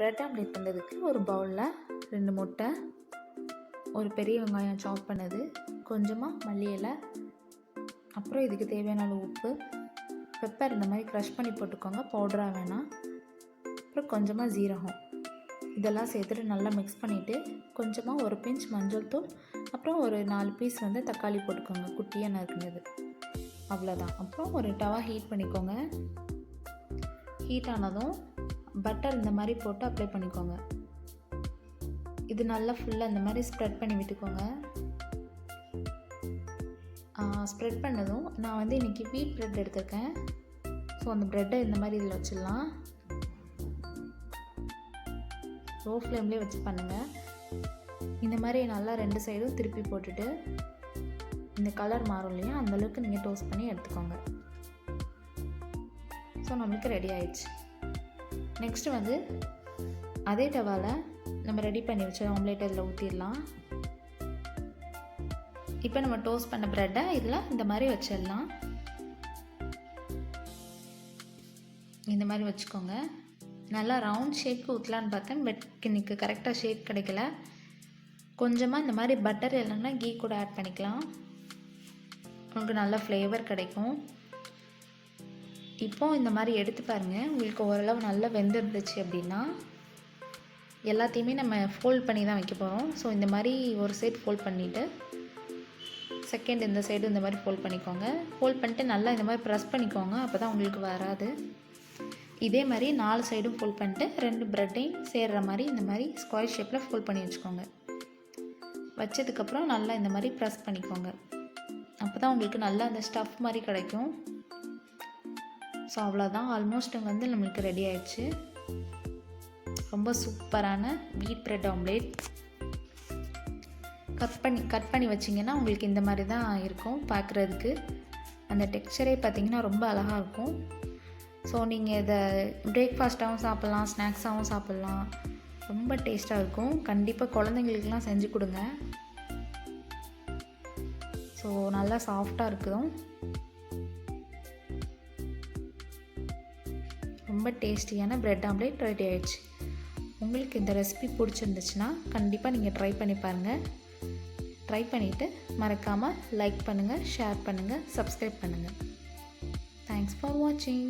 Bread omelette பண்ணுறதுக்கு ஒரு பவுலில் 2 முட்டை, ஒரு பெரிய வெங்காயம் சாப் பண்ணது, கொஞ்சமாக மல்லி இலை, அப்புறம் இதுக்கு தேவையான அளவு உப்பு, பெப்பர் இந்த மாதிரி க்ரஷ் பண்ணி போட்டுக்கோங்க, பவுடராக வேணாம். அப்புறம் கொஞ்சமாக ஜீரகம் இதெல்லாம் சேர்த்துட்டு நல்லா மிக்ஸ் பண்ணிவிட்டு கொஞ்சமாக ஒரு பிஞ்ச் மஞ்சள் தூள், அப்புறம் ஒரு 4 பீஸ் தக்காளி போட்டுக்கோங்க, குட்டியாக நறுக்குனது. அவ்வளோதான். அப்புறம் ஒரு டவா ஹீட் பண்ணிக்கோங்க. ஹீட் ஆனதும் பட்டர் இந்த மாதிரி போட்டு அப்ளை பண்ணிக்கோங்க. இது நல்லா ஃபுல்லாக இந்த மாதிரி ஸ்ப்ரெட் பண்ணி விட்டுக்கோங்க. ஸ்ப்ரெட் பண்ணதும் நான் இன்றைக்கி வீட் ப்ரெட் எடுத்திருக்கேன். ஸோ அந்த ப்ரெட்டை இந்த மாதிரி இதில் வச்சிடலாம். லோ ஃப்ளேம்லேயே வச்சு பண்ணுங்கள். இந்த மாதிரி நல்லா 2 சைடும் திருப்பி போட்டுட்டு இந்த கலர் மாறும் இல்லையா, அந்தளவுக்கு நீங்கள் டோஸ்ட் பண்ணி எடுத்துக்கோங்க. ஸோ நம்மளுக்கு ரெடி ஆயிடுச்சு. நெக்ஸ்ட்டு அதே டவாவில் நம்ம ரெடி பண்ணி வச்ச ஆம்லேட் இதில் ஊற்றிடலாம். இப்போ நம்ம டோஸ்ட் பண்ண ப்ரெட்டை இதில் இந்த மாதிரி வச்சிடலாம். இந்த மாதிரி வச்சுக்கோங்க. நல்லா ரவுண்ட் ஷேப்க்கு ஊற்றலான்னு பார்த்தேன், பட் இன்னைக்கு கரெக்டாக ஷேப் கிடைக்கல. கொஞ்சமாக இந்த மாதிரி பட்டர் இல்லைன்னா கீ கூட ஆட் பண்ணிக்கலாம், உங்களுக்கு நல்ல ஃப்ளேவர் கிடைக்கும். இப்போது இந்த மாதிரி எடுத்து பாருங்கள். உங்களுக்கு ஓரளவு நல்லா வெந்திருந்துச்சு அப்படின்னா எல்லாத்தையுமே நம்ம ஃபோல்ட் பண்ணி தான் வைக்க போகிறோம். ஸோ இந்த மாதிரி ஒரு சைடு ஃபோல்ட் பண்ணிவிட்டு செகண்ட் இந்த சைடு இந்த மாதிரி ஃபோல்ட் பண்ணிக்கோங்க. ஃபோல்ட் பண்ணிட்டு நல்லா இந்த மாதிரி ப்ரெஸ் பண்ணிக்கோங்க, அப்போ தான் உங்களுக்கு வராது. இதே மாதிரி 4 சைடும் ஃபோல்ட் பண்ணிட்டு 2 ப்ரெட்டையும் சேர்கிற மாதிரி இந்த மாதிரி ஸ்கொயர் ஷேப்பில் ஃபோல்ட் பண்ணி வச்சுக்கோங்க. வச்சதுக்கப்புறம் நல்லா இந்த மாதிரி ப்ரெஸ் பண்ணிக்கோங்க, அப்போ தான் உங்களுக்கு நல்லா அந்த ஸ்டஃப் மாதிரி கிடைக்கும். ஸோ அவ்வளோதான், ஆல்மோஸ்ட் நம்மளுக்கு ரெடி ஆயிடுச்சு. ரொம்ப சூப்பரான வீட் ப்ரெட் ஆம்லேட். கட் பண்ணி வச்சிங்கன்னா உங்களுக்கு இந்த மாதிரி தான் இருக்கும் பார்க்குறதுக்கு. அந்த டெக்ஸ்சரே பார்த்திங்கன்னா ரொம்ப அழகாக இருக்கும். ஸோ நீங்கள் இதை பிரேக்ஃபாஸ்ட்டாகவும் சாப்பிட்லாம், ஸ்நாக்ஸாகவும் சாப்பிட்லாம். ரொம்ப டேஸ்ட்டாக இருக்கும். கண்டிப்பாக குழந்தைங்களுக்கெலாம் செஞ்சு கொடுங்க. ஸோ நல்லா சாஃப்டாக இருக்கும், ரொம்ப டேஸ்டியான ப்ரெட் ஆம்லேட் ரெடி ஆயிடுச்சு. உங்களுக்கு இந்த ரெசிபி பிடிச்சிருந்துச்சுன்னா கண்டிப்பாக நீங்கள் ட்ரை பண்ணி பாருங்கள். ட்ரை பண்ணிவிட்டு மறக்காமல் லைக் பண்ணுங்கள், ஷேர் பண்ணுங்கள், சப்ஸ்கிரைப் பண்ணுங்கள். தேங்க்ஸ் ஃபார் வாட்சிங்.